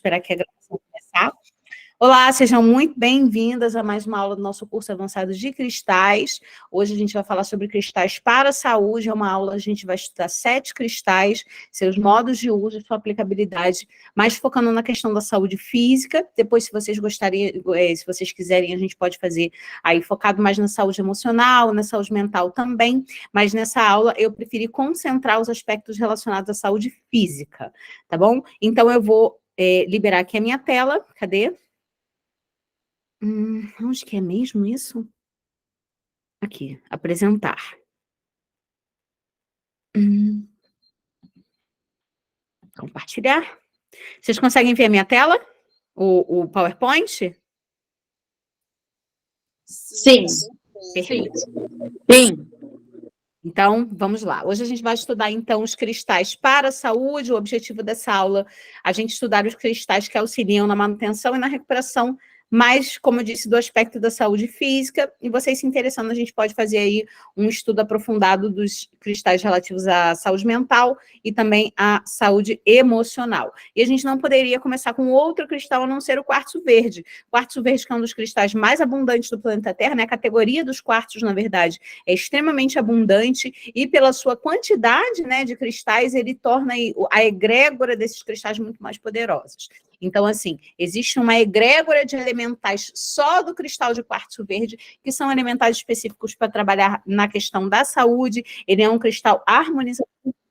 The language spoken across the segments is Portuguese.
esperar que a gravação começar. Olá, sejam muito bem-vindas a mais uma aula do nosso curso avançado de cristais. Hoje a gente vai falar sobre cristais para a saúde. É uma aula, a gente vai estudar 7 cristais, seus modos de uso e sua aplicabilidade, mais focando na questão da saúde física. Depois, se vocês gostariam, se vocês quiserem, a gente pode fazer aí focado mais na saúde emocional, na saúde mental também, mas nessa aula eu preferi concentrar os aspectos relacionados à saúde física, tá bom? Então eu vou liberar aqui a minha tela. Cadê? Onde que é mesmo isso? Aqui, apresentar. Compartilhar. Vocês conseguem ver a minha tela? O PowerPoint? Sim. Perfeito. Sim. Então, vamos lá. Hoje a gente vai estudar, então, os cristais para a saúde. O objetivo dessa aula, a gente estudar os cristais que auxiliam na manutenção e na recuperação, mas, como eu disse, do aspecto da saúde física. E vocês se interessando, a gente pode fazer aí um estudo aprofundado dos cristais relativos à saúde mental e também à saúde emocional. E a gente não poderia começar com outro cristal a não ser o quartzo verde. O quartzo verde, que é um dos cristais mais abundantes do planeta Terra, né? A categoria dos quartzos, na verdade, é extremamente abundante e pela sua quantidade, né, de cristais, ele torna a egrégora desses cristais muito mais poderosos. Então, assim, existe uma egrégora de elementais só do cristal de quartzo verde, que são elementais específicos para trabalhar na questão da saúde. Ele é um cristal harmonizador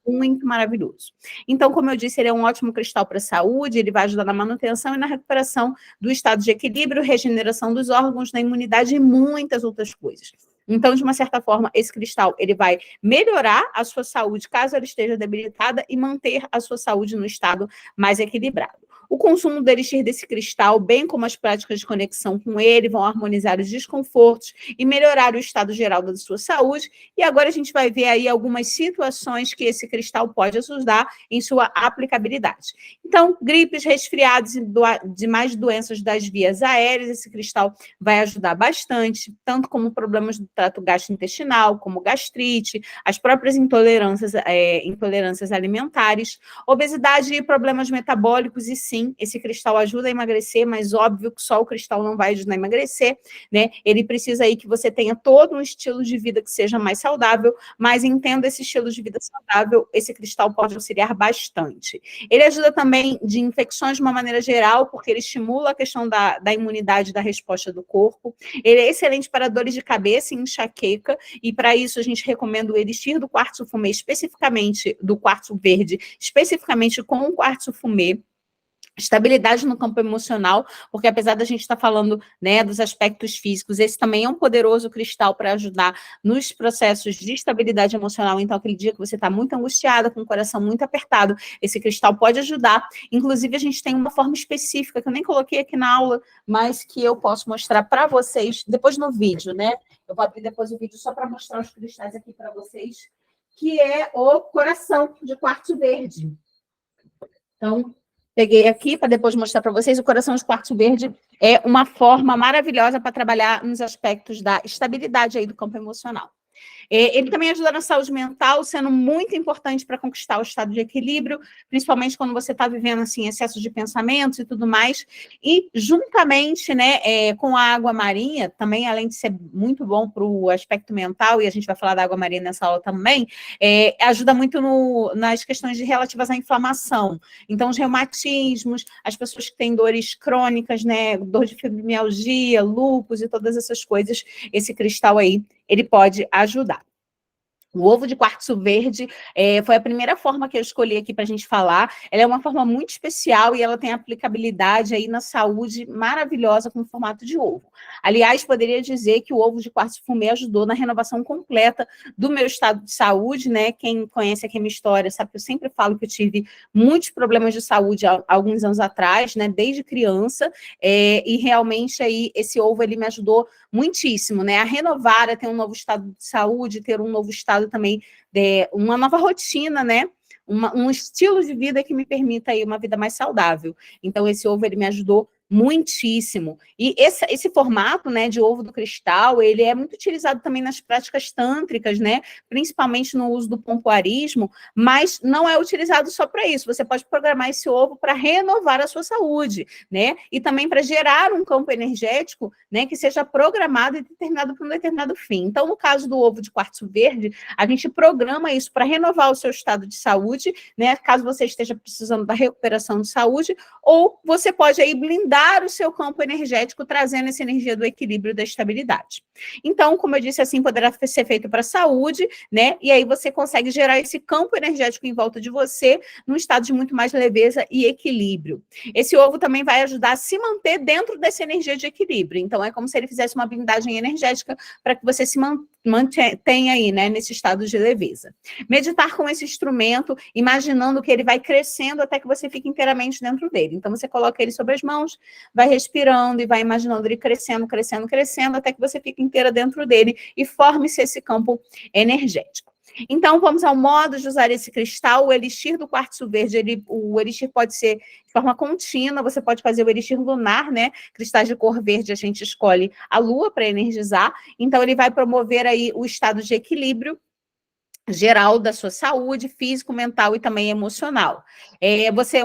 muito maravilhoso. Então, como eu disse, ele é um ótimo cristal para a saúde, ele vai ajudar na manutenção e na recuperação do estado de equilíbrio, regeneração dos órgãos, da imunidade e muitas outras coisas. Então, de uma certa forma, esse cristal, ele vai melhorar a sua saúde, caso ela esteja debilitada, e manter a sua saúde no estado mais equilibrado. O consumo do elixir desse cristal, bem como as práticas de conexão com ele, vão harmonizar os desconfortos e melhorar o estado geral da sua saúde. E agora a gente vai ver aí algumas situações que esse cristal pode ajudar em sua aplicabilidade. Então, gripes, resfriados e demais doenças das vias aéreas, esse cristal vai ajudar bastante, tanto como problemas do trato gastrointestinal, como gastrite, as próprias intolerâncias alimentares, obesidade e problemas metabólicos. E sim, esse cristal ajuda a emagrecer, mas óbvio que só o cristal não vai ajudar a emagrecer, né? Ele precisa aí que você tenha todo um estilo de vida que seja mais saudável, mas entenda esse estilo de vida saudável, esse cristal pode auxiliar bastante. Ele ajuda também de infecções de uma maneira geral, porque ele estimula a questão da imunidade, da resposta do corpo. Ele é excelente para dores de cabeça e enxaqueca, e para isso a gente recomenda o elixir do quartzo fumê, especificamente do quartzo verde, especificamente com o quartzo fumê. Estabilidade no campo emocional, porque apesar da gente estar falando, né, dos aspectos físicos, esse também é um poderoso cristal para ajudar nos processos de estabilidade emocional. Então, aquele dia que você está muito angustiada, com o coração muito apertado, esse cristal pode ajudar. Inclusive, a gente tem uma forma específica, que eu nem coloquei aqui na aula, mas que eu posso mostrar para vocês, depois no vídeo, né? Eu vou abrir depois o vídeo só para mostrar os cristais aqui para vocês, que é o coração de quartzo verde. Então, peguei aqui para depois mostrar para vocês. O coração de quartzo verde é uma forma maravilhosa para trabalhar nos aspectos da estabilidade aí do campo emocional. Ele também ajuda na saúde mental, sendo muito importante para conquistar o estado de equilíbrio, principalmente quando você está vivendo assim, excesso de pensamentos e tudo mais. E juntamente, né, com a água marinha, também, além de ser muito bom para o aspecto mental, e a gente vai falar da água marinha nessa aula também, ajuda muito nas questões relativas à inflamação. Então, os reumatismos, as pessoas que têm dores crônicas, né, dor de fibromialgia, lúpus e todas essas coisas, esse cristal aí, ele pode ajudar. O ovo de quartzo verde foi a primeira forma que eu escolhi aqui para a gente falar. Ela é uma forma muito especial e ela tem aplicabilidade aí na saúde maravilhosa com o formato de ovo. Aliás, poderia dizer que o ovo de quartzo fumê ajudou na renovação completa do meu estado de saúde, né? Quem conhece aqui a minha história sabe que eu sempre falo que eu tive muitos problemas de saúde há alguns anos atrás, né? Desde criança, e realmente aí esse ovo ele me ajudou muitíssimo, né? A renovar, a ter um novo estado de saúde, ter um novo estado também, uma nova rotina, né? Um estilo de vida que me permita aí uma vida mais saudável. Então, esse ovo, ele me ajudou Muitíssimo. E esse formato, né, de ovo do cristal, ele é muito utilizado também nas práticas tântricas, né, principalmente no uso do pompoarismo, mas não é utilizado só para isso. Você pode programar esse ovo para renovar a sua saúde, né, e também para gerar um campo energético, né, que seja programado e determinado para um determinado fim. Então, no caso do ovo de quartzo verde, a gente programa isso para renovar o seu estado de saúde, né, caso você esteja precisando da recuperação de saúde, ou você pode aí blindar o seu campo energético, trazendo essa energia do equilíbrio e da estabilidade. Então, como eu disse, assim, poderá ser feito para a saúde, né? E aí você consegue gerar esse campo energético em volta de você, num estado de muito mais leveza e equilíbrio. Esse ovo também vai ajudar a se manter dentro dessa energia de equilíbrio. Então, é como se ele fizesse uma blindagem energética para que você se mantenha aí, né, nesse estado de leveza. Meditar com esse instrumento, imaginando que ele vai crescendo até que você fique inteiramente dentro dele. Então, você coloca ele sobre as mãos, vai respirando e vai imaginando ele crescendo, crescendo, crescendo, até que você fique inteira dentro dele e forme-se esse campo energético. Então, vamos ao modo de usar esse cristal. O elixir do quartzo verde, o elixir pode ser de forma contínua, você pode fazer o elixir lunar, né? Cristais de cor verde, a gente escolhe a lua para energizar. Então, ele vai promover aí o estado de equilíbrio geral da sua saúde, físico, mental e também emocional.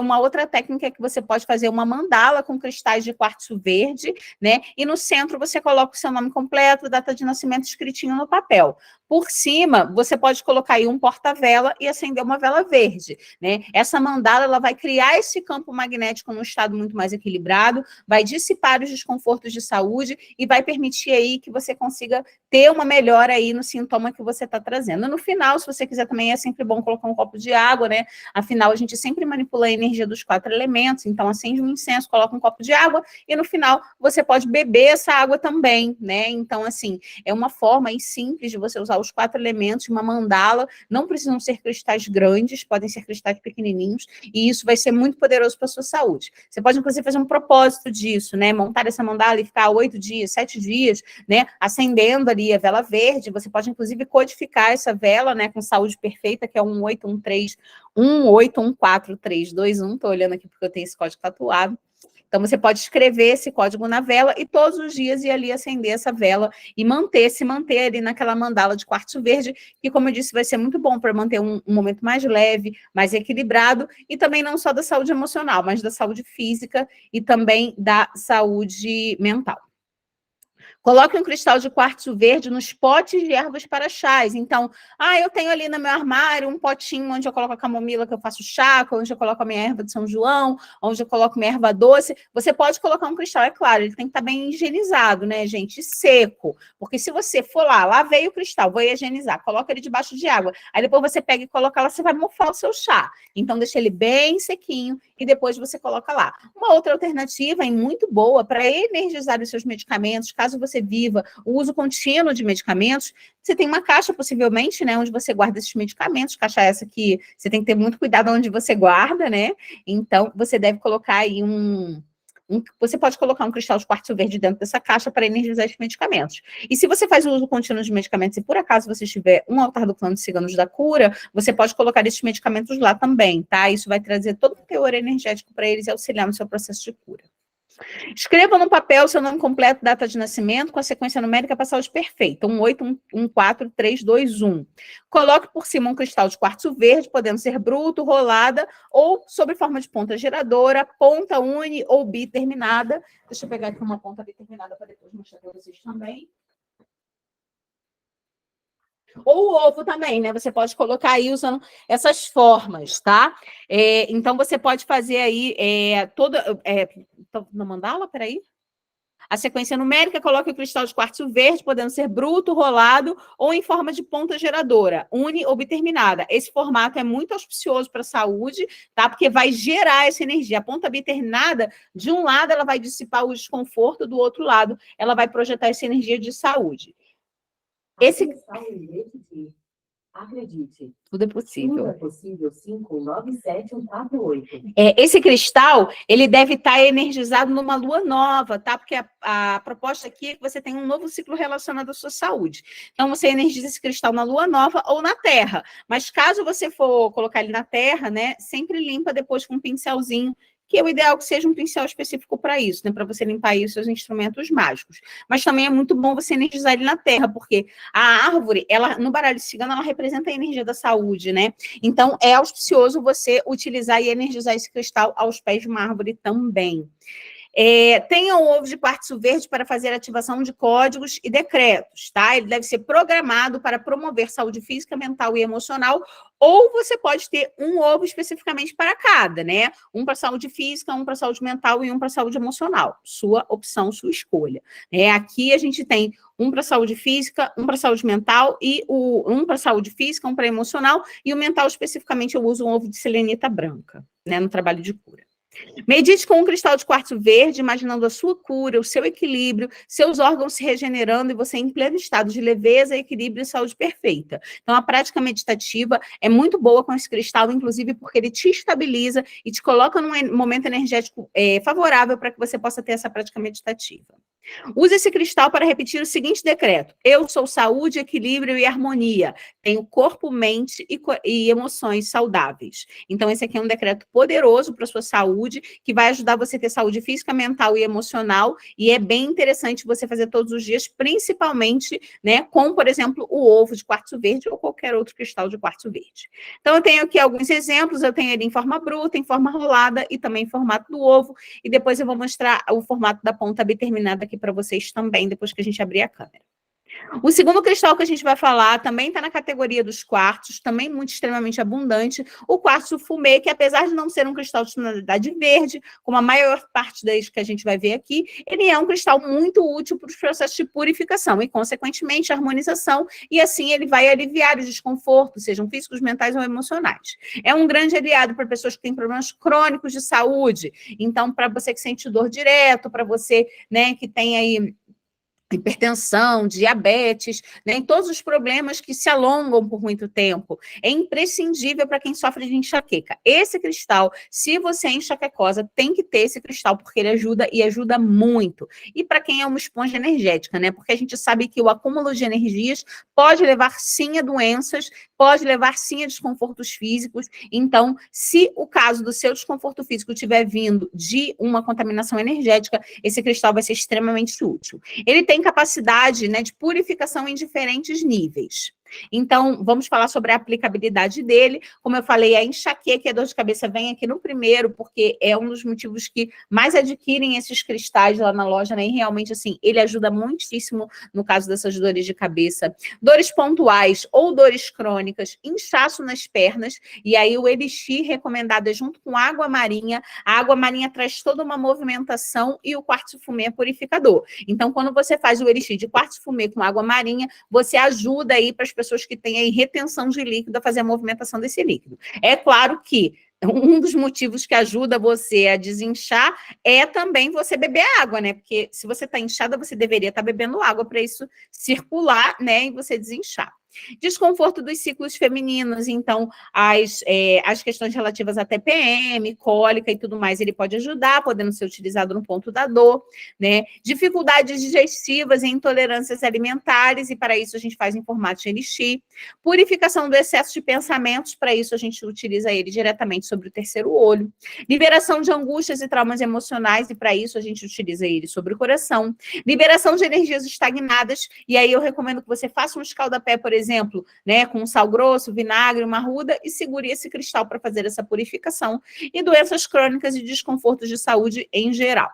Uma outra técnica é que você pode fazer uma mandala com cristais de quartzo verde, né? E no centro você coloca o seu nome completo, data de nascimento escritinho no papel. Por cima, você pode colocar aí um porta-vela e acender uma vela verde, né? Essa mandala, ela vai criar esse campo magnético num estado muito mais equilibrado, vai dissipar os desconfortos de saúde e vai permitir aí que você consiga ter uma melhora aí no sintoma que você está trazendo. No final, se você quiser também, é sempre bom colocar um copo de água, né? Afinal, a gente sempre manipula a energia dos 4 elementos, então acende um incenso, coloca um copo de água e no final você pode beber essa água também, né? Então, assim, é uma forma aí simples de você usar os 4 elementos, uma mandala, não precisam ser cristais grandes, podem ser cristais pequenininhos, e isso vai ser muito poderoso para a sua saúde. Você pode, inclusive, fazer um propósito disso, né? Montar essa mandala e ficar 8 dias, 7 dias, né? Acendendo ali a vela verde, você pode, inclusive, codificar essa vela, né? Com saúde perfeita, que é 18131414321, estou olhando aqui porque eu tenho esse código tatuado. Então, você pode escrever esse código na vela e todos os dias ir ali acender essa vela e se manter ali naquela mandala de quartzo verde, que, como eu disse, vai ser muito bom para manter um momento mais leve, mais equilibrado, e também não só da saúde emocional, mas da saúde física e também da saúde mental. Coloque um cristal de quartzo verde nos potes de ervas para chás. Então, eu tenho ali no meu armário um potinho onde eu coloco a camomila que eu faço chá, onde eu coloco a minha erva de São João, onde eu coloco minha erva doce. Você pode colocar um cristal, é claro, ele tem que estar bem higienizado, né, gente? Seco. Porque se você for lá veio o cristal, vou higienizar, coloca ele debaixo de água. Aí depois você pega e coloca lá, você vai mofar o seu chá. Então, deixa ele bem sequinho e depois você coloca lá. Uma outra alternativa, e muito boa, para energizar os seus medicamentos, caso você viva o uso contínuo de medicamentos, você tem uma caixa, possivelmente, né, onde você guarda esses medicamentos, caixa essa que você tem que ter muito cuidado onde você guarda, né, então você deve colocar aí você pode colocar um cristal de quartzo verde dentro dessa caixa para energizar esses medicamentos. E se você faz o uso contínuo de medicamentos e por acaso você tiver um altar do clã dos ciganos da cura, você pode colocar esses medicamentos lá também, tá? Isso vai trazer todo o teor energético para eles e auxiliar no seu processo de cura. Escreva no papel seu nome completo, data de nascimento, com a sequência numérica para saúde perfeita, 1814321. Coloque por cima um cristal de quartzo verde, podendo ser bruto, rolada, ou sob forma de ponta geradora, ponta uni ou biterminada. Deixa eu pegar aqui uma ponta biterminada para depois mostrar para vocês também. Ou o ovo também, né? Você pode colocar aí usando essas formas, tá? Então, você pode fazer aí na mandala, peraí. A sequência numérica, coloque o cristal de quartzo verde, podendo ser bruto, rolado ou em forma de ponta geradora, uni ou biterminada. Esse formato é muito auspicioso para a saúde, tá? Porque vai gerar essa energia. A ponta biterminada, de um lado, ela vai dissipar o desconforto, do outro lado, ela vai projetar essa energia de saúde. Acredite, tudo é possível. Tudo é possível, 597-148. Esse cristal, ele deve estar energizado numa lua nova, tá? Porque a proposta aqui é que você tenha um novo ciclo relacionado à sua saúde. Então, você energiza esse cristal na lua nova ou na terra. Mas caso você for colocar ele na terra, né? Sempre limpa depois com um pincelzinho que é o ideal que seja um pincel específico para isso, né? Para você limpar aí os seus instrumentos mágicos. Mas também é muito bom você energizar ele na terra, porque a árvore, ela, no baralho cigano, ela representa a energia da saúde, né? Então, é auspicioso você utilizar e energizar esse cristal aos pés de uma árvore também. Tenha um ovo de quartzo verde para fazer ativação de códigos e decretos, tá? Ele deve ser programado para promover saúde física, mental e emocional, ou você pode ter um ovo especificamente para cada, né? Um para saúde física, um para saúde mental e um para saúde emocional. Sua opção, sua escolha. Aqui a gente tem um para saúde física, um para saúde mental e um para saúde física, um para emocional, e o mental especificamente eu uso um ovo de selenita branca, né? No trabalho de cura. Medite com um cristal de quartzo verde, imaginando a sua cura, o seu equilíbrio, seus órgãos se regenerando e você em pleno estado de leveza, equilíbrio e saúde perfeita. Então, a prática meditativa é muito boa com esse cristal, inclusive porque ele te estabiliza e te coloca num momento energético favorável para que você possa ter essa prática meditativa. Use esse cristal para repetir o seguinte decreto: eu sou saúde, equilíbrio e harmonia. Tenho corpo, mente e emoções saudáveis. Então, esse aqui é um decreto poderoso para a sua saúde, que vai ajudar você a ter saúde física, mental e emocional, e é bem interessante você fazer todos os dias, principalmente, né, com, por exemplo, o ovo de quartzo verde ou qualquer outro cristal de quartzo verde. Então, eu tenho aqui alguns exemplos, eu tenho ele em forma bruta, em forma rolada e também em formato do ovo, e depois eu vou mostrar o formato da ponta biterminada aqui para vocês também, depois que a gente abrir a câmera. O segundo cristal que a gente vai falar também está na categoria dos quartzos, também muito extremamente abundante, o quartzo fumê, que apesar de não ser um cristal de tonalidade verde, como a maior parte das que a gente vai ver aqui, ele é um cristal muito útil para os processos de purificação e, consequentemente, harmonização, e assim ele vai aliviar os desconfortos, sejam físicos, mentais ou emocionais. É um grande aliado para pessoas que têm problemas crônicos de saúde, então, para você que sente dor direto, para você, né, que tem aí hipertensão, diabetes, né, em todos os problemas que se alongam por muito tempo. É imprescindível para quem sofre de enxaqueca. Esse cristal, se você é enxaquecosa, tem que ter esse cristal, porque ele ajuda e ajuda muito. E para quem é uma esponja energética, né? Porque a gente sabe que o acúmulo de energias pode levar sim a doenças, pode levar sim a desconfortos físicos. Então, se o caso do seu desconforto físico estiver vindo de uma contaminação energética, esse cristal vai ser extremamente útil. Ele tem capacidade, né, de purificação em diferentes níveis. Então, vamos falar sobre a aplicabilidade dele. Como eu falei, a enxaqueca e a dor de cabeça vem aqui no primeiro, porque é um dos motivos que mais adquirem esses cristais lá na loja, né? E realmente, assim, ele ajuda muitíssimo no caso dessas dores de cabeça. Dores pontuais ou dores crônicas, inchaço nas pernas, e aí o elixir recomendado é junto com água marinha. A água marinha traz toda uma movimentação e o quartzo fumê é purificador. Então, quando você faz o elixir de quartzo fumê com água marinha, você ajuda aí para as pessoas que têm aí retenção de líquido a fazer a movimentação desse líquido. É claro que um dos motivos que ajuda você a desinchar é também você beber água, né? Porque se você está inchada, você deveria estar bebendo água para isso circular, né? E você desinchar. Desconforto dos ciclos femininos, então, as questões relativas a TPM, cólica e tudo mais, ele pode ajudar, podendo ser utilizado no ponto da dor, né? Dificuldades digestivas e intolerâncias alimentares, e para isso a gente faz em formato de elixir. Purificação do excesso de pensamentos, para isso a gente utiliza ele diretamente sobre o terceiro olho. Liberação de angústias e traumas emocionais, e para isso a gente utiliza ele sobre o coração. Liberação de energias estagnadas, e aí eu recomendo que você faça um escaldapé, por exemplo, né, com sal grosso, vinagre, uma arruda, e segure esse cristal para fazer essa purificação. E doenças crônicas e desconfortos de saúde em geral.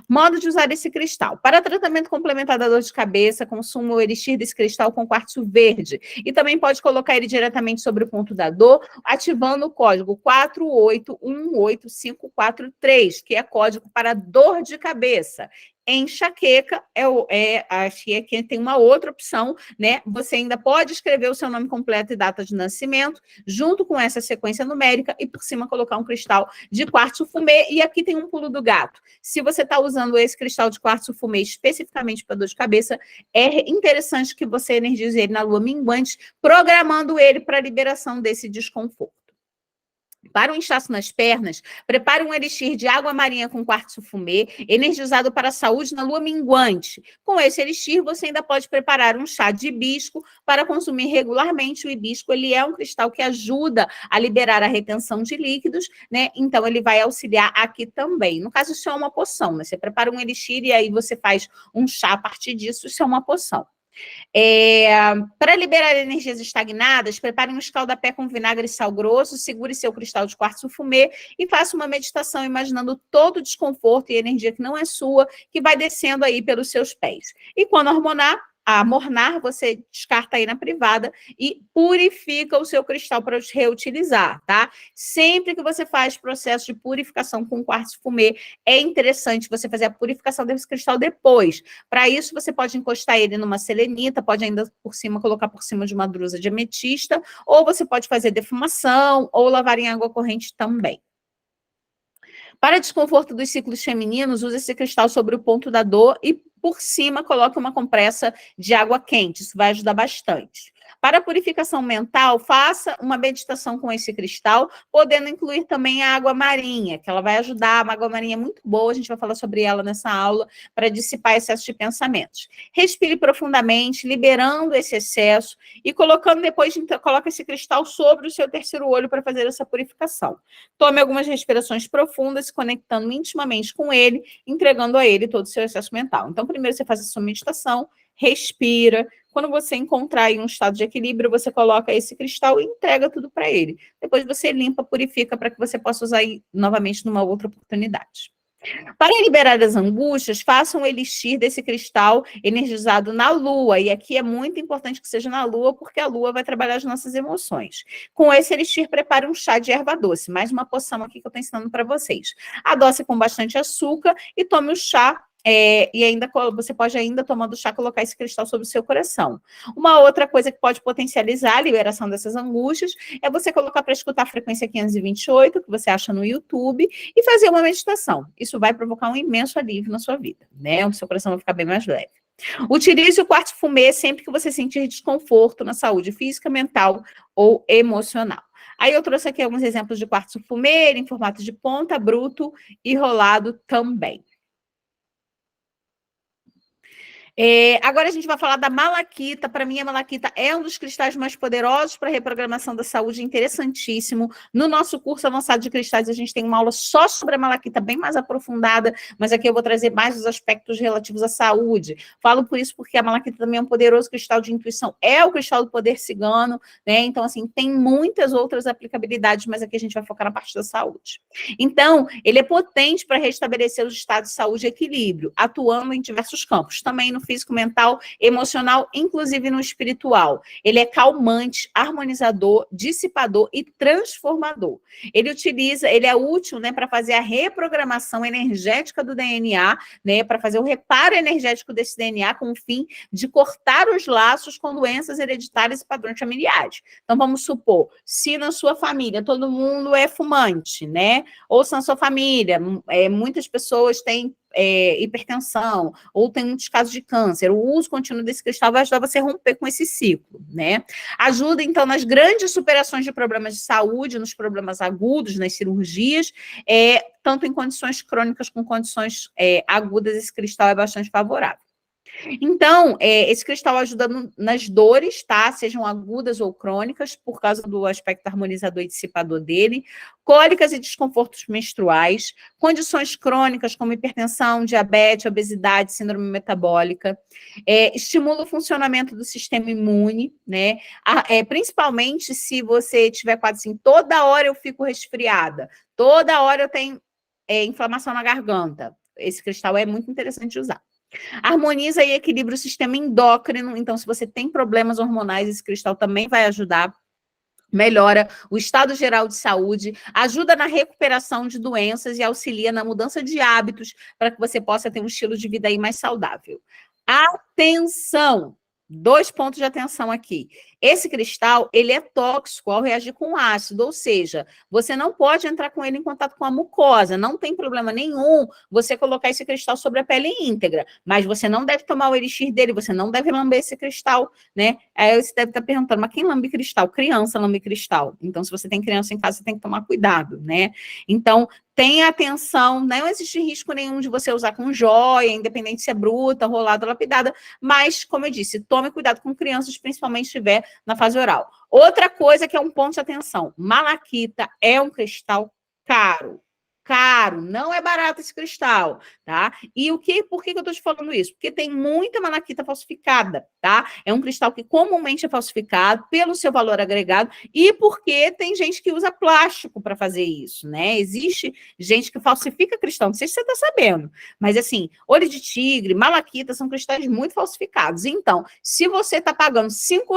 Modo de usar esse cristal. Para tratamento complementar da dor de cabeça, consuma o elixir desse cristal com quartzo verde. E também pode colocar ele diretamente sobre o ponto da dor, ativando o código 4818543, que é código para dor de cabeça. Enxaqueca, acho que aqui tem uma outra opção, né? Você ainda pode escrever o seu nome completo e data de nascimento, junto com essa sequência numérica, e por cima colocar um cristal de quartzo fumê. E aqui tem um pulo do gato. Se você está usando esse cristal de quartzo fumê especificamente para dor de cabeça, é interessante que você energize ele na lua minguante, programando ele para a liberação desse desconforto. Para o inchaço nas pernas, prepare um elixir de água marinha com quartzo fumê, energizado para a saúde na lua minguante. Com esse elixir, você ainda pode preparar um chá de hibisco para consumir regularmente. O hibisco, ele é um cristal que ajuda a liberar a retenção de líquidos, né? Então, ele vai auxiliar aqui também. No caso, isso é uma poção, né? Você prepara um elixir e aí você faz um chá a partir disso, isso é uma poção. Para liberar energias estagnadas, prepare um escaldapé com vinagre e sal grosso, segure seu cristal de quartzo fumê e faça uma meditação imaginando todo o desconforto e energia que não é sua, que vai descendo aí pelos seus pés. E quando amornar, você descarta aí na privada e purifica o seu cristal para reutilizar, tá? Sempre que você faz processo de purificação com quartzo fumê, é interessante você fazer a purificação desse cristal depois. Para isso, você pode encostar ele numa selenita, pode ainda colocar por cima de uma drusa de ametista, ou você pode fazer defumação, ou lavar em água corrente também. Para desconforto dos ciclos femininos, use esse cristal sobre o ponto da dor e, por cima, coloque uma compressa de água quente. Isso vai ajudar bastante. Para a purificação mental, faça uma meditação com esse cristal, podendo incluir também a água marinha, que ela vai ajudar. A água marinha é muito boa, a gente vai falar sobre ela nessa aula, para dissipar excesso de pensamentos. Respire profundamente, liberando esse excesso e colocando depois, coloca esse cristal sobre o seu terceiro olho para fazer essa purificação. Tome algumas respirações profundas, se conectando intimamente com ele, entregando a ele todo o seu excesso mental. Então, primeiro você faz a sua meditação, respira. Quando você encontrar aí um estado de equilíbrio, você coloca esse cristal e entrega tudo para ele. Depois você limpa, purifica para que você possa usar aí novamente numa outra oportunidade. Para liberar as angústias, faça um elixir desse cristal energizado na lua. E aqui é muito importante que seja na lua, porque a lua vai trabalhar as nossas emoções. Com esse elixir, prepare um chá de erva doce. Mais uma poção aqui que eu estou ensinando para vocês. Adoce com bastante açúcar e tome o chá. E ainda você pode ainda, tomando chá, colocar esse cristal sobre o seu coração. Uma outra coisa que pode potencializar a liberação dessas angústias é você colocar para escutar a frequência 528, que você acha no YouTube, e fazer uma meditação. Isso vai provocar um imenso alívio na sua vida, né? O seu coração vai ficar bem mais leve. Utilize o quartzo fumê sempre que você sentir desconforto na saúde física, mental ou emocional. Aí eu trouxe aqui alguns exemplos de quartzo fumê em formato de ponta, bruto e rolado também. Agora a gente vai falar da malaquita. Para mim, a malaquita é um dos cristais mais poderosos para a reprogramação da saúde, interessantíssimo. No nosso curso avançado de cristais, a gente tem uma aula só sobre a malaquita, bem mais aprofundada, mas aqui eu vou trazer mais os aspectos relativos à saúde. Falo por isso porque a malaquita também é um poderoso cristal de intuição, é o cristal do poder cigano, né? Então, assim, tem muitas outras aplicabilidades, mas aqui a gente vai focar na parte da saúde. Então, ele é potente para restabelecer os estados de saúde e equilíbrio, atuando em diversos campos, também no físico, mental, emocional, inclusive no espiritual. Ele é calmante, harmonizador, dissipador e transformador. Ele é útil, né, para fazer a reprogramação energética do DNA, né, para fazer o reparo energético desse DNA com o fim de cortar os laços com doenças hereditárias e padrões familiares. Então, vamos supor, se na sua família todo mundo é fumante, né, ou se na sua família muitas pessoas têm hipertensão, ou tem muitos casos de câncer, o uso contínuo desse cristal vai ajudar você a romper com esse ciclo, né? Ajuda, então, nas grandes superações de problemas de saúde, nos problemas agudos, nas cirurgias, tanto em condições crônicas como condições agudas, esse cristal é bastante favorável. Então, esse cristal ajuda nas dores, tá? Sejam agudas ou crônicas, por causa do aspecto harmonizador e dissipador dele, cólicas e desconfortos menstruais, condições crônicas como hipertensão, diabetes, obesidade, síndrome metabólica, estimula o funcionamento do sistema imune, né? Principalmente se você tiver quadro assim, toda hora eu fico resfriada, toda hora eu tenho inflamação na garganta. Esse cristal é muito interessante de usar. Harmoniza e equilibra o sistema endócrino, então se você tem problemas hormonais, esse cristal também vai ajudar. Melhora o estado geral de saúde, ajuda na recuperação de doenças e auxilia na mudança de hábitos para que você possa ter um estilo de vida aí mais saudável. Atenção! 2 pontos de atenção aqui. Esse cristal, ele é tóxico ao reagir com ácido, ou seja, você não pode entrar com ele em contato com a mucosa, não tem problema nenhum você colocar esse cristal sobre a pele íntegra, mas você não deve tomar o elixir dele, você não deve lamber esse cristal, né? Aí você deve estar perguntando, mas quem lambe cristal? Criança lambe cristal. Então, se você tem criança em casa, você tem que tomar cuidado, né? Então, tenha atenção, não existe risco nenhum de você usar com joia, independente se é bruta, rolada ou lapidada, mas, como eu disse, tome cuidado com crianças, principalmente se estiver na fase oral. Outra coisa que é um ponto de atenção, malaquita é um cristal caro. Caro, não é barato esse cristal, tá? E por que eu tô te falando isso? Porque tem muita malaquita falsificada, tá? É um cristal que comumente é falsificado pelo seu valor agregado e porque tem gente que usa plástico para fazer isso, né? Existe gente que falsifica cristal, não sei se você tá sabendo, mas assim, olho de tigre, malaquita são cristais muito falsificados. Então, se você tá pagando R$ 5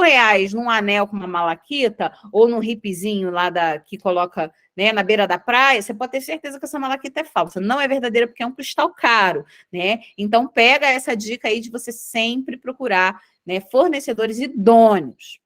num anel com uma malaquita ou num hippiezinho lá que coloca, né, na beira da praia, você pode ter certeza que essa malaquita é falsa. Não é verdadeira porque é um cristal caro, né? Então, pega essa dica aí de você sempre procurar, né, fornecedores idôneos.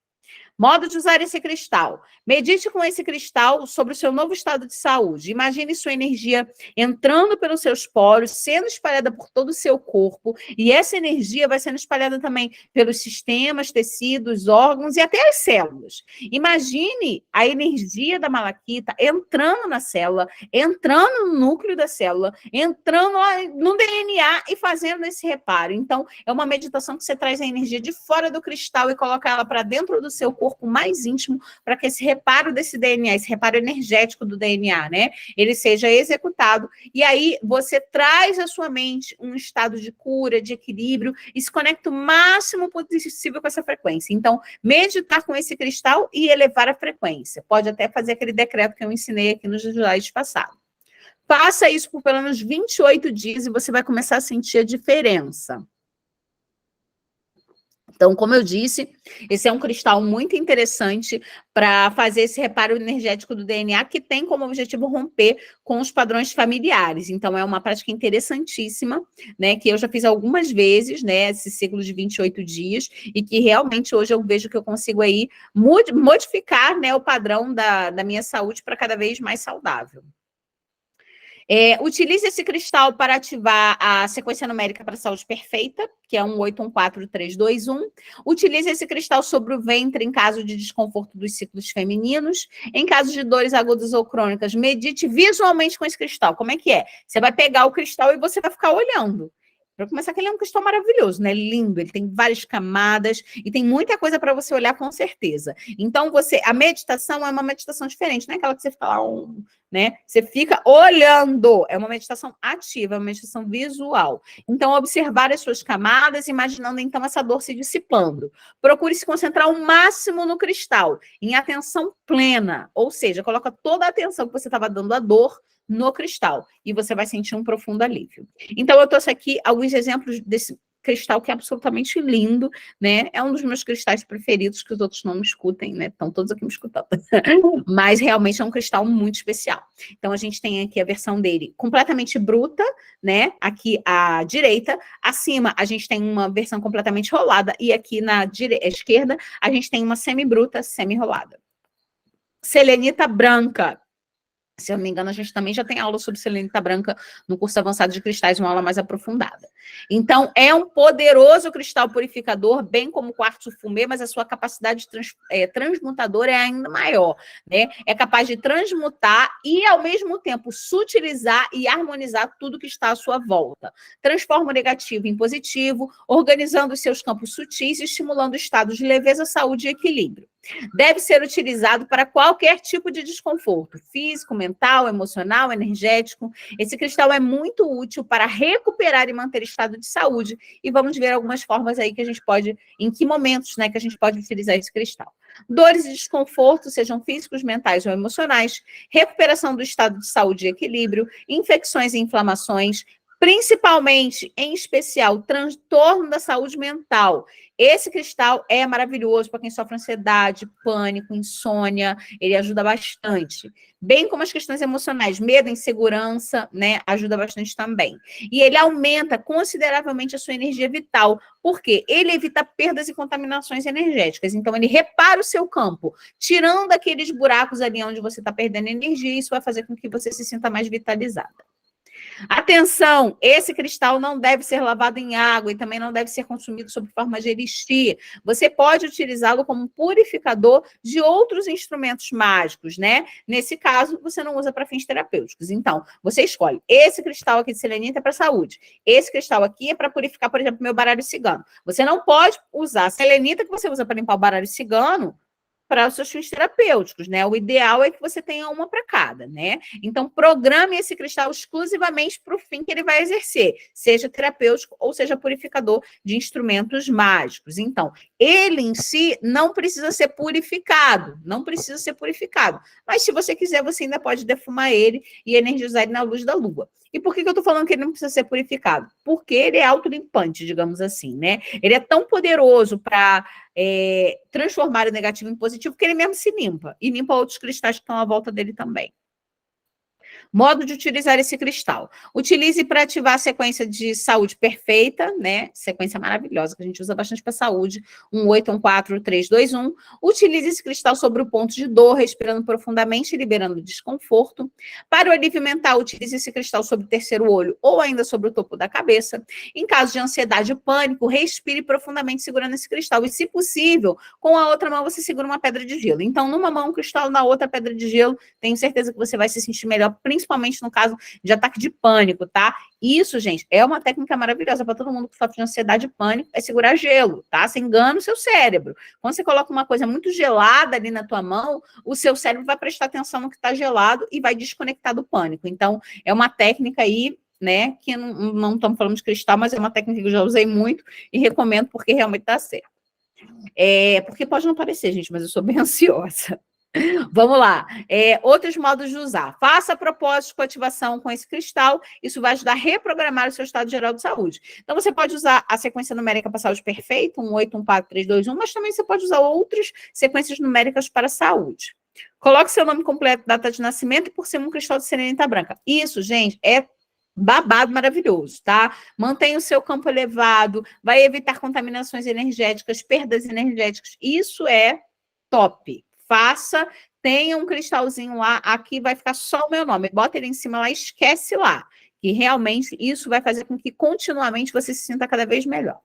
Modo de usar esse cristal. Medite com esse cristal sobre o seu novo estado de saúde. Imagine sua energia entrando pelos seus poros, sendo espalhada por todo o seu corpo, e essa energia vai sendo espalhada também pelos sistemas, tecidos, órgãos e até as células. Imagine a energia da malaquita entrando na célula, entrando no núcleo da célula, entrando lá no DNA e fazendo esse reparo. Então, é uma meditação que você traz a energia de fora do cristal e coloca ela para dentro do seu corpo mais íntimo, para que esse reparo desse DNA, esse reparo energético do DNA, né, ele seja executado, e aí você traz à sua mente um estado de cura, de equilíbrio, e se conecta o máximo possível com essa frequência. Então, meditar com esse cristal e elevar a frequência. Pode até fazer aquele decreto que eu ensinei aqui nos slides passados. Faça isso por pelo menos 28 dias e você vai começar a sentir a diferença. Então, como eu disse, esse é um cristal muito interessante para fazer esse reparo energético do DNA, que tem como objetivo romper com os padrões familiares. Então, é uma prática interessantíssima, né, que eu já fiz algumas vezes, né, esse ciclo de 28 dias, e que realmente hoje eu vejo que eu consigo aí modificar, né, o padrão da minha saúde para cada vez mais saudável. Utilize esse cristal para ativar a sequência numérica para a saúde perfeita, que é 1814321. Utilize esse cristal sobre o ventre em caso de desconforto dos ciclos femininos. Em caso de dores agudas ou crônicas, medite visualmente com esse cristal. Como é que é? Você vai pegar o cristal e você vai ficar olhando. Para começar, que ele é um cristal maravilhoso, né? Lindo, ele tem várias camadas e tem muita coisa para você olhar com certeza. Então, a meditação é uma meditação diferente, não é aquela que você fica lá, né? Você fica olhando, é uma meditação ativa, é uma meditação visual. Então, observar as suas camadas, imaginando então essa dor se dissipando. Procure se concentrar ao máximo no cristal, em atenção plena, ou seja, coloca toda a atenção que você estava dando à dor no cristal, e você vai sentir um profundo alívio. Então, eu trouxe aqui alguns exemplos desse cristal que é absolutamente lindo, né? É um dos meus cristais preferidos, que os outros não me escutem, né? Estão todos aqui me escutando. Mas realmente é um cristal muito especial. Então, a gente tem aqui a versão dele completamente bruta, né? Aqui à direita. Acima, a gente tem uma versão completamente rolada, e aqui na esquerda, a gente tem uma semi-bruta, semi-rolada. Selenita branca. Se eu não me engano, a gente também já tem aula sobre selenita branca no curso avançado de cristais, uma aula mais aprofundada. Então, é um poderoso cristal purificador, bem como o quartzo fumê, mas a sua capacidade transmutadora é ainda maior, né? É capaz de transmutar e, ao mesmo tempo, sutilizar e harmonizar tudo que está à sua volta. Transforma o negativo em positivo, organizando os seus campos sutis e estimulando estados de leveza, saúde e equilíbrio. Deve ser utilizado para qualquer tipo de desconforto, físico, mental, emocional, energético. Esse cristal é muito útil para recuperar e manter estado de saúde. E vamos ver algumas formas aí que a gente pode, em que momentos, né, que a gente pode utilizar esse cristal. Dores e desconforto, sejam físicos, mentais ou emocionais, recuperação do estado de saúde e equilíbrio, infecções e inflamações, Principalmente, em especial, transtorno da saúde mental. Esse cristal é maravilhoso para quem sofre ansiedade, pânico, insônia, ele ajuda bastante. Bem como as questões emocionais, medo, insegurança, né, ajuda bastante também. E ele aumenta consideravelmente a sua energia vital, porque ele evita perdas e contaminações energéticas. Então, ele repara o seu campo, tirando aqueles buracos ali onde você está perdendo energia, e isso vai fazer com que você se sinta mais vitalizada. Atenção, esse cristal não deve ser lavado em água e também não deve ser consumido sob forma de elixir. Você pode utilizá-lo como um purificador de outros instrumentos mágicos, né? Nesse caso, você não usa para fins terapêuticos. Então, você escolhe. Esse cristal aqui de selenita é para saúde. Esse cristal aqui é para purificar, por exemplo, meu baralho cigano. Você não pode usar a selenita que você usa para limpar o baralho cigano para os seus fins terapêuticos, né? O ideal é que você tenha uma para cada, né? Então, programe esse cristal exclusivamente para o fim que ele vai exercer, seja terapêutico ou seja purificador de instrumentos mágicos. Então, ele em si não precisa ser purificado, não precisa ser purificado. Mas se você quiser, você ainda pode defumar ele e energizar ele na luz da lua. E por que eu estou falando que ele não precisa ser purificado? Porque ele é autolimpante, digamos assim, né? Ele é tão poderoso para transformar o negativo em positivo que ele mesmo se limpa. E limpa outros cristais que estão à volta dele também. Modo de utilizar esse cristal. Utilize para ativar a sequência de saúde perfeita, né? Sequência maravilhosa, que a gente usa bastante para saúde. 1-8-1-4-3-2-1. Utilize esse cristal sobre o ponto de dor, respirando profundamente e liberando desconforto. Para o alívio mental, utilize esse cristal sobre o terceiro olho ou ainda sobre o topo da cabeça. Em caso de ansiedade e pânico, respire profundamente segurando esse cristal. E, se possível, com a outra mão você segura uma pedra de gelo. Então, numa mão um cristal, na outra pedra de gelo. Tenho certeza que você vai se sentir melhor, principalmente no caso de ataque de pânico, tá? Isso, gente, é uma técnica maravilhosa para todo mundo que sofre de ansiedade e pânico, é segurar gelo, tá? Você engana o seu cérebro. Quando você coloca uma coisa muito gelada ali na tua mão, o seu cérebro vai prestar atenção no que está gelado e vai desconectar do pânico. Então, é uma técnica aí, né, que não estamos falando de cristal, mas é uma técnica que eu já usei muito e recomendo porque realmente dá certo. Porque pode não parecer, gente, mas eu sou bem ansiosa. Vamos lá. Outros modos de usar. Faça propósitos com ativação com esse cristal. Isso vai ajudar a reprogramar o seu estado geral de saúde. Então, você pode usar a sequência numérica para saúde perfeita, 1-8-1-4-3-2-1, mas também você pode usar outras sequências numéricas para saúde. Coloque seu nome completo, data de nascimento e por cima um cristal de selenita branca. Isso, gente, é babado maravilhoso, tá? Mantenha o seu campo elevado, vai evitar contaminações energéticas, perdas energéticas. Isso é top. Faça, tenha um cristalzinho lá, aqui vai ficar só o meu nome, bota ele em cima lá, esquece lá, que realmente isso vai fazer com que continuamente você se sinta cada vez melhor.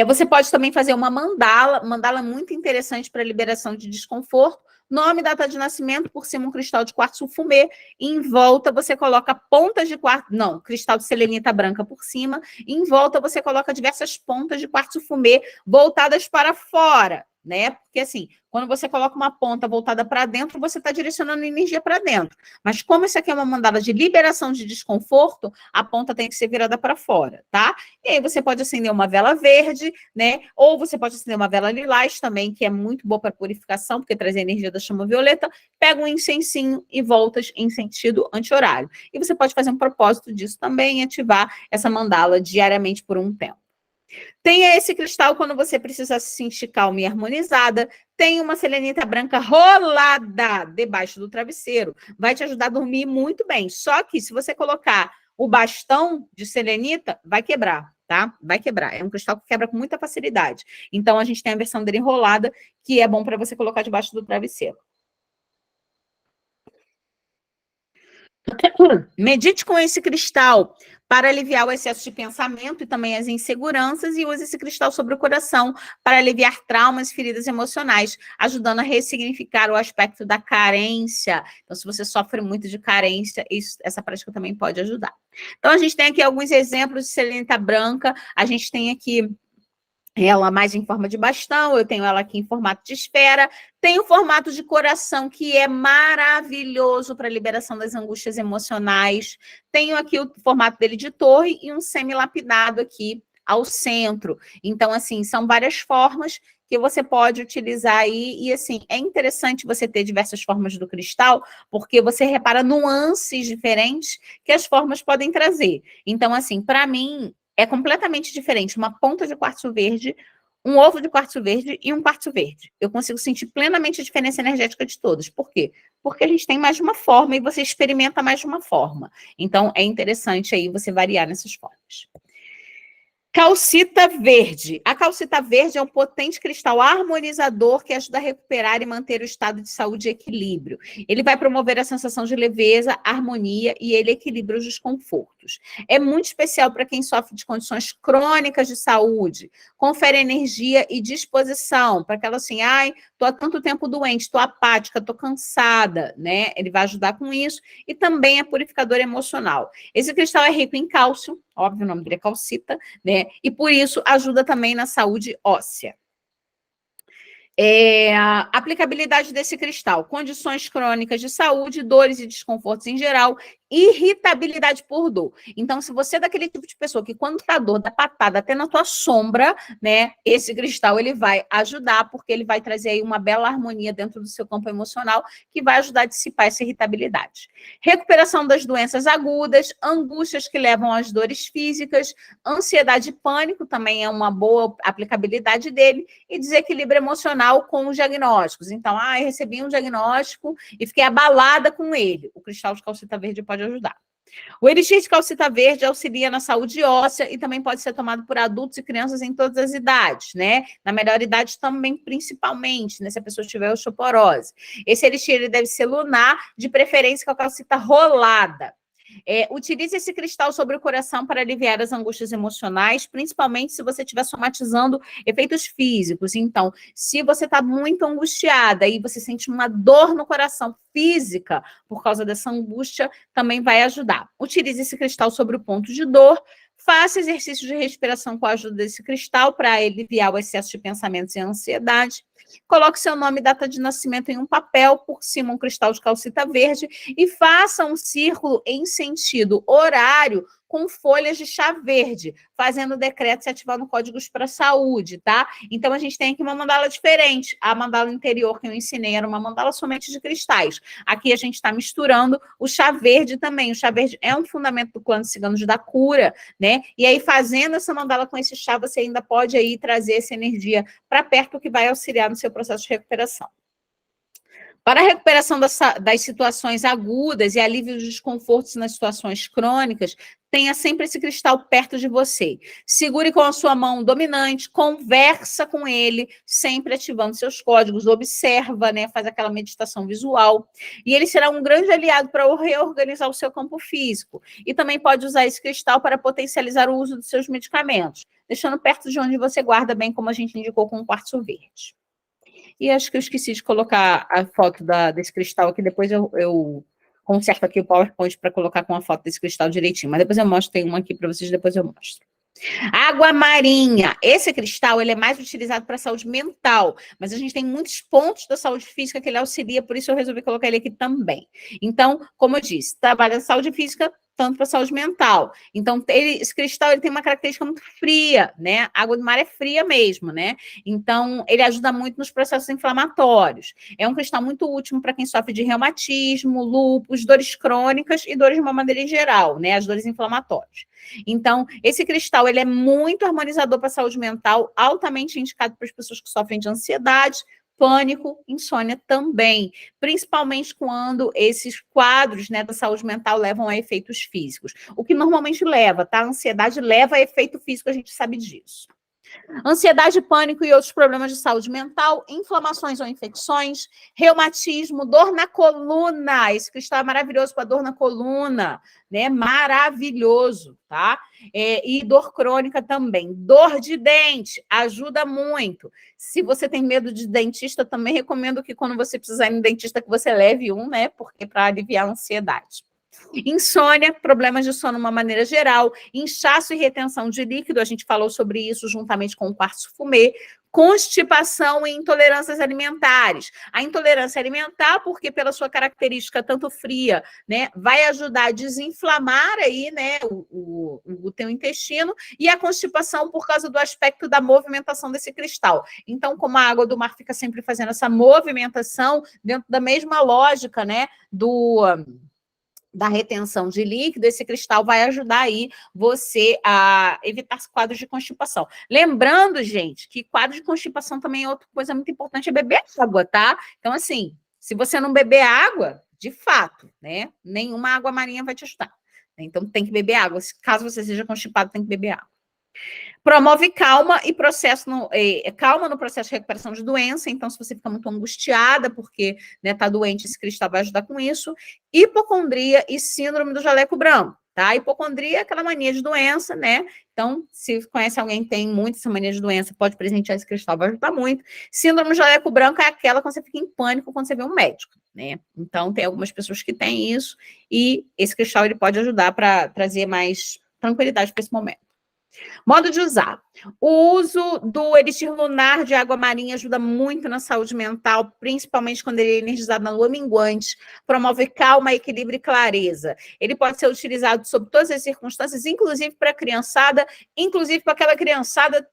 Você pode também fazer uma mandala muito interessante para liberação de desconforto, nome, data de nascimento, por cima um cristal de quartzo fumê, e em volta você coloca pontas de quartzo, não, cristal de selenita branca por cima, e em volta você coloca diversas pontas de quartzo fumê voltadas para fora, né? Porque assim, quando você coloca uma ponta voltada para dentro, você está direcionando energia para dentro. Mas como isso aqui é uma mandala de liberação de desconforto, a ponta tem que ser virada para fora, tá? E aí você pode acender uma vela verde, né? Ou você pode acender uma vela lilás também, que é muito boa para purificação, porque traz a energia da chama violeta. Pega um incensinho e voltas em sentido anti-horário. E você pode fazer um propósito disso também e ativar essa mandala diariamente por um tempo. Tenha esse cristal quando você precisa se sentir calma e harmonizada. Tem uma selenita branca rolada debaixo do travesseiro. Vai te ajudar a dormir muito bem. Só que se você colocar o bastão de selenita, vai quebrar, tá? Vai quebrar. É um cristal que quebra com muita facilidade. Então, a gente tem a versão dele enrolada, que é bom para você colocar debaixo do travesseiro. Medite com esse cristal para aliviar o excesso de pensamento e também as inseguranças, e use esse cristal sobre o coração para aliviar traumas e feridas emocionais, ajudando a ressignificar o aspecto da carência. Então, se você sofre muito de carência, essa prática também pode ajudar. Então, a gente tem aqui alguns exemplos de selenita branca, a gente tem aqui ela mais em forma de bastão, eu tenho ela aqui em formato de esfera, tem o formato de coração, que é maravilhoso para a liberação das angústias emocionais, tenho aqui o formato dele de torre e um semi-lapidado aqui ao centro. Então, assim, são várias formas que você pode utilizar aí, e assim, é interessante você ter diversas formas do cristal, porque você repara nuances diferentes que as formas podem trazer. Então, assim, para mim, é completamente diferente uma ponta de quartzo verde, um ovo de quartzo verde e um quartzo verde. Eu consigo sentir plenamente a diferença energética de todos. Por quê? Porque a gente tem mais de uma forma e você experimenta mais de uma forma. Então, é interessante aí você variar nessas formas. Calcita verde. A calcita verde é um potente cristal harmonizador que ajuda a recuperar e manter o estado de saúde e equilíbrio. Ele vai promover a sensação de leveza, harmonia e ele equilibra os desconfortos. É muito especial para quem sofre de condições crônicas de saúde. Confere energia e disposição para aquela assim, ai, tô há tanto tempo doente, tô apática, tô cansada, né? Ele vai ajudar com isso e também é purificador emocional. Esse cristal é rico em cálcio, óbvio, o nome dele é calcita, né? E por isso ajuda também na saúde óssea. A aplicabilidade desse cristal, condições crônicas de saúde, dores e desconfortos em geral, irritabilidade por dor. Então, se você é daquele tipo de pessoa que quando tá dor, dá patada até na tua sombra, né, esse cristal ele vai ajudar, porque ele vai trazer aí uma bela harmonia dentro do seu campo emocional, que vai ajudar a dissipar essa irritabilidade. Recuperação das doenças agudas, angústias que levam às dores físicas, ansiedade e pânico também é uma boa aplicabilidade dele, e desequilíbrio emocional com os diagnósticos. Então, eu recebi um diagnóstico e fiquei abalada com ele. O cristal de calcita verde pode ajudar. O elixir de calcita verde auxilia na saúde óssea e também pode ser tomado por adultos e crianças em todas as idades, né? Na melhor idade também, principalmente, né? Se a pessoa tiver osteoporose. Esse elixir ele deve ser lunar, de preferência com a calcita rolada. Utilize esse cristal sobre o coração para aliviar as angústias emocionais, principalmente se você estiver somatizando efeitos físicos. Então, se você está muito angustiada e você sente uma dor no coração física por causa dessa angústia, também vai ajudar. Utilize esse cristal sobre o ponto de dor. Faça exercícios de respiração com a ajuda desse cristal para aliviar o excesso de pensamentos e ansiedade. Coloque seu nome e data de nascimento em um papel, por cima um cristal de calcita verde e faça um círculo em sentido horário com folhas de chá verde, fazendo decretos e ativando códigos para a saúde, tá? Então, a gente tem aqui uma mandala diferente. A mandala interior que eu ensinei era uma mandala somente de cristais. Aqui a gente está misturando o chá verde também. O chá verde é um fundamento do clã dos ciganos da cura, né? E aí, fazendo essa mandala com esse chá, você ainda pode aí trazer essa energia para perto, que vai auxiliar no seu processo de recuperação. Para a recuperação das situações agudas e alívio dos desconfortos nas situações crônicas, tenha sempre esse cristal perto de você. Segure com a sua mão dominante, conversa com ele, sempre ativando seus códigos, observa, né, faz aquela meditação visual. E ele será um grande aliado para reorganizar o seu campo físico. E também pode usar esse cristal para potencializar o uso dos seus medicamentos, deixando perto de onde você guarda, bem como a gente indicou com o quartzo verde. E acho que eu esqueci de colocar a foto desse cristal aqui, depois eu conserto aqui o PowerPoint para colocar com a foto desse cristal direitinho, mas depois eu mostro, tem uma aqui para vocês, depois eu mostro. Água marinha. Esse cristal ele é mais utilizado para a saúde mental, mas a gente tem muitos pontos da saúde física que ele auxilia, por isso eu resolvi colocar ele aqui também. Então, como eu disse, trabalha na saúde física, tanto para a saúde mental. Então, esse cristal ele tem uma característica muito fria, né? A água do mar é fria mesmo, né? Então, ele ajuda muito nos processos inflamatórios. É um cristal muito útil para quem sofre de reumatismo, lúpus, dores crônicas e dores de uma maneira em geral, né? As dores inflamatórias. Então, esse cristal ele é muito harmonizador para a saúde mental, altamente indicado para as pessoas que sofrem de ansiedade, pânico, insônia também, principalmente quando esses quadros, né, da saúde mental levam a efeitos físicos. O que normalmente leva, tá? A ansiedade leva a efeito físico, a gente sabe disso. Ansiedade, pânico e outros problemas de saúde mental, inflamações ou infecções, reumatismo, dor na coluna. Esse cristal é maravilhoso para dor na coluna, né? Maravilhoso, tá? E dor crônica também. Dor de dente, ajuda muito. Se você tem medo de dentista, também recomendo que quando você precisar ir no dentista, que você leve um, né? Porque para aliviar a ansiedade. Insônia, problemas de sono de uma maneira geral, inchaço e retenção de líquido, a gente falou sobre isso juntamente com o quartzo fumê, Constipação e intolerâncias alimentares. A intolerância alimentar, porque pela sua característica tanto fria, né, vai ajudar a desinflamar aí, né, o teu intestino, e a constipação por causa do aspecto da movimentação desse cristal. Então, como a água do mar fica sempre fazendo essa movimentação, dentro da mesma lógica, né, da retenção de líquido, esse cristal vai ajudar aí você a evitar quadros de constipação. Lembrando, gente, que quadro de constipação também é outra coisa muito importante, é beber água, tá? Então, assim, se você não beber água, de fato, né, nenhuma água marinha vai te ajudar. Então, tem que beber água. Caso você seja constipado, tem que beber água. Promove calma e calma no processo de recuperação de doença. Então, se você fica muito angustiada porque está doente, esse cristal vai ajudar com isso. Hipocondria e síndrome do jaleco branco. Tá? Hipocondria é aquela mania de doença, né? Então, se conhece alguém que tem muito essa mania de doença, pode presentear esse cristal, vai ajudar muito. Síndrome do jaleco branco é aquela quando você fica em pânico quando você vê um médico, né? Então, tem algumas pessoas que têm isso e esse cristal ele pode ajudar para trazer mais tranquilidade para esse momento. Modo de usar. O uso do elixir lunar de água marinha ajuda muito na saúde mental, principalmente quando ele é energizado na lua minguante, promove calma, equilíbrio e clareza. Ele pode ser utilizado sob todas as circunstâncias, inclusive para a criançada, inclusive para aquela criançada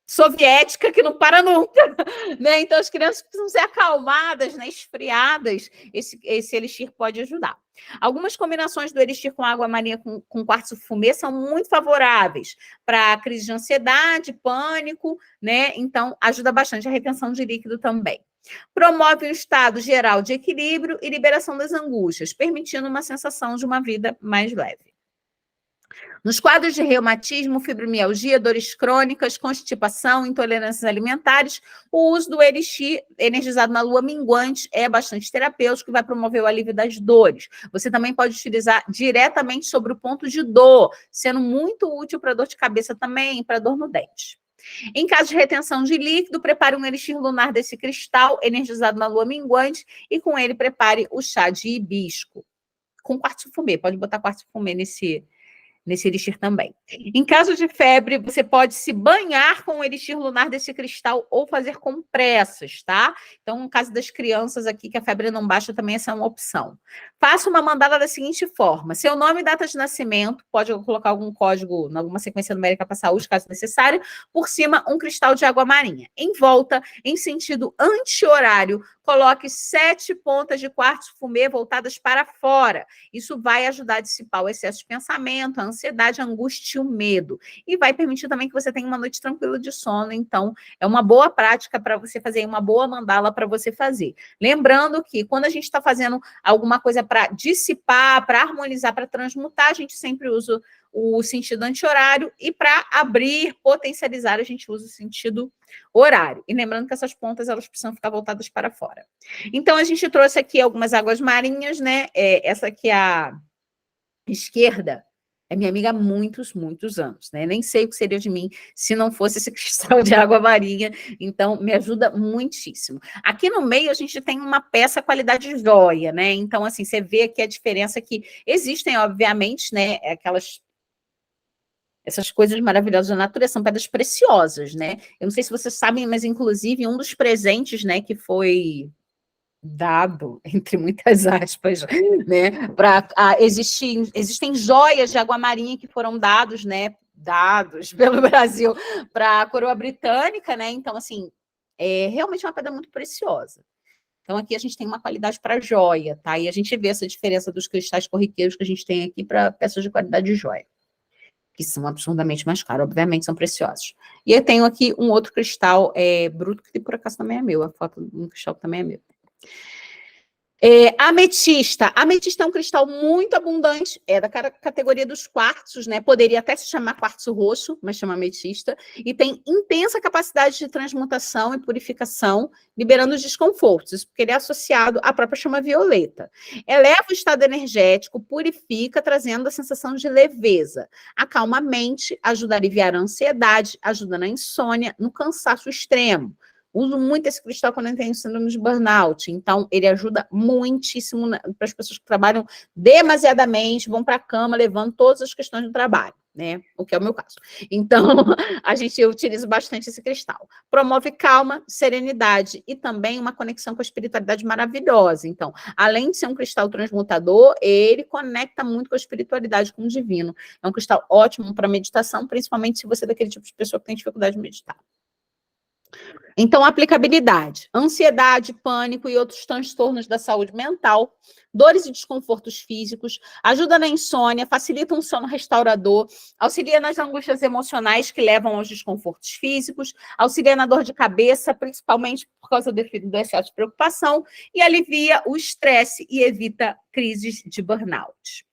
soviética que não para nunca, né? Então as crianças precisam ser acalmadas, né? Esfriadas, esse elixir pode ajudar. Algumas combinações do elixir com água marinha com quartzo fumê são muito favoráveis para crise de ansiedade, pânico, né? Então ajuda bastante a retenção de líquido também. Promove um estado geral de equilíbrio e liberação das angústias, permitindo uma sensação de uma vida mais leve. Nos quadros de reumatismo, fibromialgia, dores crônicas, constipação, intolerâncias alimentares, o uso do elixir energizado na lua minguante é bastante terapêutico e vai promover o alívio das dores. Você também pode utilizar diretamente sobre o ponto de dor, sendo muito útil para dor de cabeça também, para dor no dente. Em caso de retenção de líquido, prepare um elixir lunar desse cristal energizado na lua minguante e com ele prepare o chá de hibisco. Com quartzo fumê, pode botar quartzo fumê nesse elixir também. Em caso de febre, você pode se banhar com o elixir lunar desse cristal ou fazer compressas, tá? Então, no caso das crianças aqui, que a febre não baixa, também essa é uma opção. Faça uma mandala da seguinte forma: seu nome e data de nascimento, pode colocar algum código, alguma sequência numérica para saúde, caso necessário, por cima um cristal de água marinha. Em volta, em sentido anti-horário, coloque 7 pontas de quartzo fumê voltadas para fora. Isso vai ajudar a dissipar o excesso de pensamento, a ansiedade, a angústia e o medo. E vai permitir também que você tenha uma noite tranquila de sono. Então, é uma boa prática para você fazer, uma boa mandala para você fazer. Lembrando que quando a gente está fazendo alguma coisa para dissipar, para harmonizar, para transmutar, a gente sempre usa o sentido anti-horário, e para abrir, potencializar, a gente usa o sentido horário. E lembrando que essas pontas, elas precisam ficar voltadas para fora. Então, a gente trouxe aqui algumas águas marinhas, né? Essa aqui, a esquerda, é minha amiga há muitos, muitos anos, né? Nem sei o que seria de mim se não fosse esse cristal de água marinha, então me ajuda muitíssimo. Aqui no meio a gente tem uma peça qualidade joia, né? Então, assim, você vê aqui a diferença que existem, obviamente, né? Essas coisas maravilhosas da natureza são pedras preciosas, né? Eu não sei se vocês sabem, mas inclusive um dos presentes, né, que foi dado, entre muitas aspas, né, existem joias de água marinha que foram dados pelo Brasil para a coroa britânica, né? Então, assim, é realmente uma pedra muito preciosa. Então, aqui a gente tem uma qualidade para joia, tá? E a gente vê essa diferença dos cristais corriqueiros que a gente tem aqui para peças de qualidade de joia, que são absurdamente mais caros, obviamente são preciosos. E eu tenho aqui um outro cristal bruto, que por acaso também é meu, a foto de um cristal que também é meu. Ametista. Ametista é um cristal muito abundante, é da categoria dos quartzos, né? Poderia até se chamar quartzo roxo, mas chama ametista, e tem intensa capacidade de transmutação e purificação, liberando os desconfortos, isso porque ele é associado à própria chama violeta. Eleva o estado energético, purifica, trazendo a sensação de leveza. Acalma a mente, ajuda a aliviar a ansiedade, ajuda na insônia, no cansaço extremo. Uso muito esse cristal quando eu tenho síndrome de burnout. Então, ele ajuda muitíssimo para as pessoas que trabalham demasiadamente, vão para a cama, levando todas as questões do trabalho. né? O que é o meu caso. Então, a gente utiliza bastante esse cristal. Promove calma, serenidade e também uma conexão com a espiritualidade maravilhosa. Então, além de ser um cristal transmutador, ele conecta muito com a espiritualidade, com o divino. É um cristal ótimo para meditação, principalmente se você é daquele tipo de pessoa que tem dificuldade de meditar. Então, aplicabilidade, ansiedade, pânico e outros transtornos da saúde mental, dores e desconfortos físicos, ajuda na insônia, facilita um sono restaurador, auxilia nas angústias emocionais que levam aos desconfortos físicos, auxilia na dor de cabeça, principalmente por causa do excesso de preocupação, e alivia o estresse e evita crises de burnout.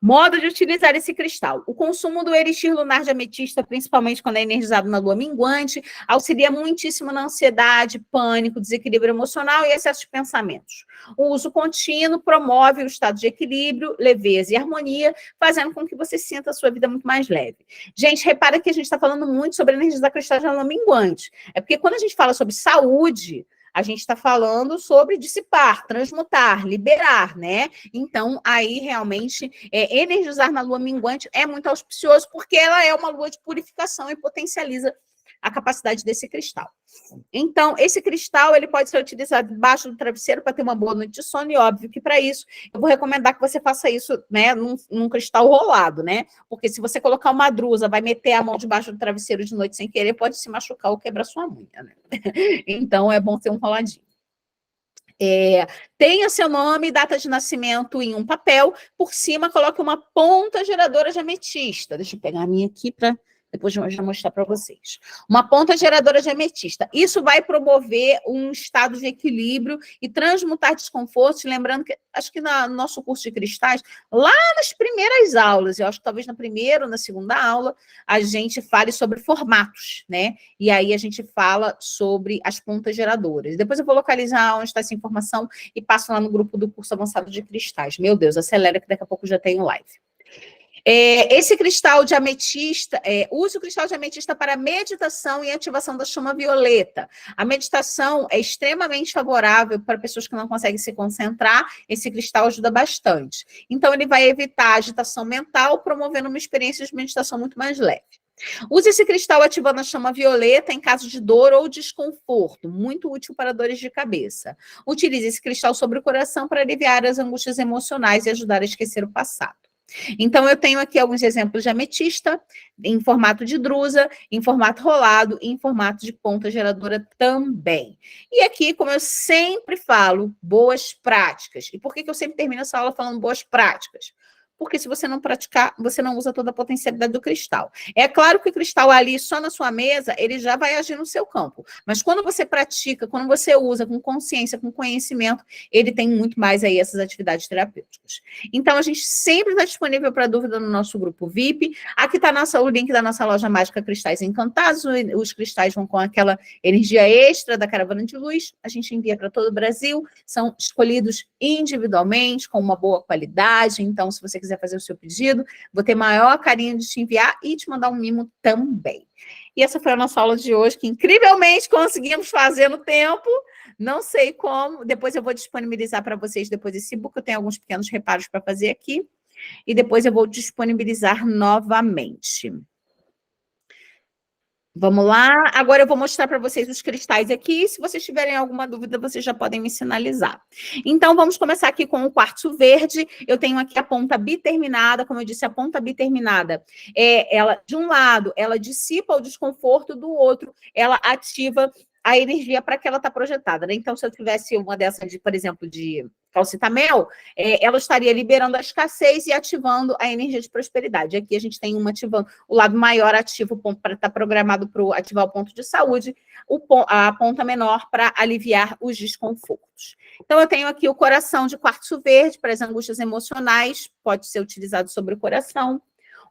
Modo de utilizar esse cristal. O consumo do elixir lunar de ametista, principalmente quando é energizado na lua minguante, auxilia muitíssimo na ansiedade, pânico, desequilíbrio emocional e excesso de pensamentos. O uso contínuo promove o estado de equilíbrio, leveza e harmonia, fazendo com que você sinta a sua vida muito mais leve. Gente, repara que a gente está falando muito sobre energizar cristais na lua minguante. É porque quando a gente fala sobre saúde, a gente está falando sobre dissipar, transmutar, liberar, né? Então, aí, realmente, energizar na lua minguante é muito auspicioso, porque ela é uma lua de purificação e potencializa a capacidade desse cristal. Então, esse cristal, ele pode ser utilizado debaixo do travesseiro para ter uma boa noite de sono, e óbvio que para isso, eu vou recomendar que você faça isso, né, num cristal rolado, né? Porque se você colocar uma drusa, vai meter a mão debaixo do travesseiro de noite sem querer, pode se machucar ou quebrar sua unha, né? Então, é bom ter um roladinho. Tenha seu nome e data de nascimento em um papel, por cima coloque uma ponta geradora de ametista. Deixa eu pegar a minha aqui para depois eu já mostrar para vocês. Uma ponta geradora de ametista. Isso vai promover um estado de equilíbrio e transmutar desconfortos. Lembrando que, acho que no nosso curso de cristais, lá nas primeiras aulas, eu acho que talvez na primeira ou na segunda aula, a gente fale sobre formatos, né? E aí a gente fala sobre as pontas geradoras. Depois eu vou localizar onde está essa informação e passo lá no grupo do curso avançado de cristais. Meu Deus, acelera que daqui a pouco já tem live. Esse cristal de ametista, use o cristal de ametista para meditação e ativação da chama violeta. A meditação é extremamente favorável para pessoas que não conseguem se concentrar, esse cristal ajuda bastante. Então, ele vai evitar a agitação mental, promovendo uma experiência de meditação muito mais leve. Use esse cristal ativando a chama violeta em caso de dor ou desconforto, muito útil para dores de cabeça. Utilize esse cristal sobre o coração para aliviar as angústias emocionais e ajudar a esquecer o passado. Então, eu tenho aqui alguns exemplos de ametista, em formato de drusa, em formato rolado e em formato de ponta geradora também. E aqui, como eu sempre falo, boas práticas. E por que eu sempre termino essa aula falando boas práticas? Porque se você não praticar, você não usa toda a potencialidade do cristal. É claro que o cristal ali, só na sua mesa, ele já vai agir no seu campo. Mas quando você pratica, quando você usa com consciência, com conhecimento, ele tem muito mais aí essas atividades terapêuticas. Então, a gente sempre está disponível para dúvida no nosso grupo VIP. Aqui está o link da nossa loja mágica Cristais Encantados. Os cristais vão com aquela energia extra da Caravana de Luz. A gente envia para todo o Brasil. São escolhidos individualmente, com uma boa qualidade. Então, se você quiser fazer o seu pedido, vou ter maior carinho de te enviar e te mandar um mimo também. E essa foi a nossa aula de hoje, que incrivelmente conseguimos fazer no tempo. Não sei como, depois eu vou disponibilizar para vocês depois esse book, eu tenho alguns pequenos reparos para fazer aqui, e depois eu vou disponibilizar novamente. Vamos lá, agora eu vou mostrar para vocês os cristais aqui, se vocês tiverem alguma dúvida, vocês já podem me sinalizar. Então, vamos começar aqui com o quartzo verde, eu tenho aqui a ponta biterminada, como eu disse, a ponta biterminada, ela, de um lado, ela dissipa o desconforto, do outro, ela ativa a energia para que ela está projetada, né? Então, se eu tivesse uma dessa, por exemplo, de calcitamel, ela estaria liberando a escassez e ativando a energia de prosperidade. Aqui a gente tem uma ativando o lado maior ativo, o ponto para estar programado para ativar o ponto de saúde, a ponta menor para aliviar os desconfortos. Então, eu tenho aqui o coração de quartzo verde para as angústias emocionais, pode ser utilizado sobre o coração.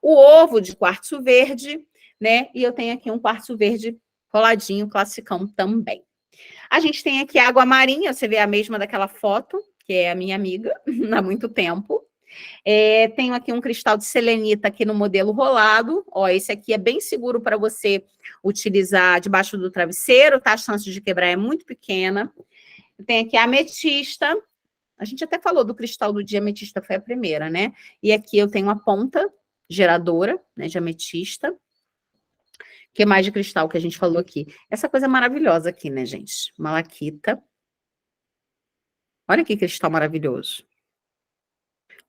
O ovo de quartzo verde, né? E eu tenho aqui um quartzo verde roladinho, classicão também. A gente tem aqui água marinha, você vê a mesma daquela foto, que é a minha amiga, há muito tempo. Tenho aqui um cristal de selenita aqui no modelo rolado. Ó, esse aqui é bem seguro para você utilizar debaixo do travesseiro, tá? A chance de quebrar é muito pequena. Tem aqui a ametista. A gente até falou do cristal do dia, ametista foi a primeira, né? E aqui eu tenho a ponta geradora, né, de ametista. O que mais de cristal que a gente falou aqui? Essa coisa maravilhosa aqui, né, gente? Malaquita. Olha que cristal maravilhoso.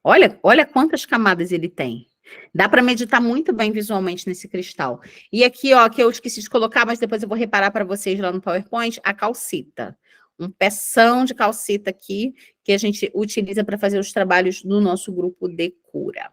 Olha quantas camadas ele tem. Dá para meditar muito bem visualmente nesse cristal. E aqui, ó, que eu esqueci de colocar, mas depois eu vou reparar para vocês lá no PowerPoint, a calcita. Um peção de calcita aqui, que a gente utiliza para fazer os trabalhos do nosso grupo de cura.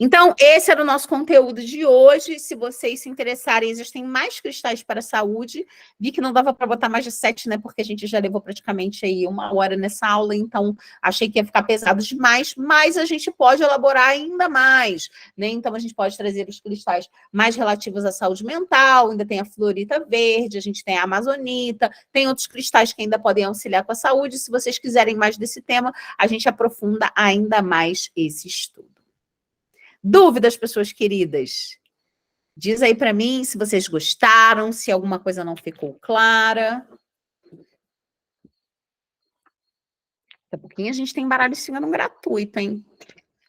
Então, esse era o nosso conteúdo de hoje. Se vocês se interessarem, existem mais cristais para a saúde. Vi que não dava para botar mais de 7, né? Porque a gente já levou praticamente aí 1 hora nessa aula, então achei que ia ficar pesado demais, mas a gente pode elaborar ainda mais, né? Então, a gente pode trazer os cristais mais relativos à saúde mental, ainda tem a fluorita verde, a gente tem a amazonita, tem outros cristais que ainda podem auxiliar com a saúde. Se vocês quiserem mais desse tema, a gente aprofunda ainda mais esse estudo. Dúvidas, pessoas queridas? Diz aí para mim se vocês gostaram, se alguma coisa não ficou clara. Daqui a pouquinho a gente tem baralho cigano gratuito, hein?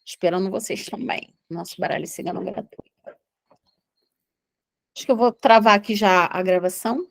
Esperando vocês também. Nosso baralho cigano gratuito. Acho que eu vou travar aqui já a gravação.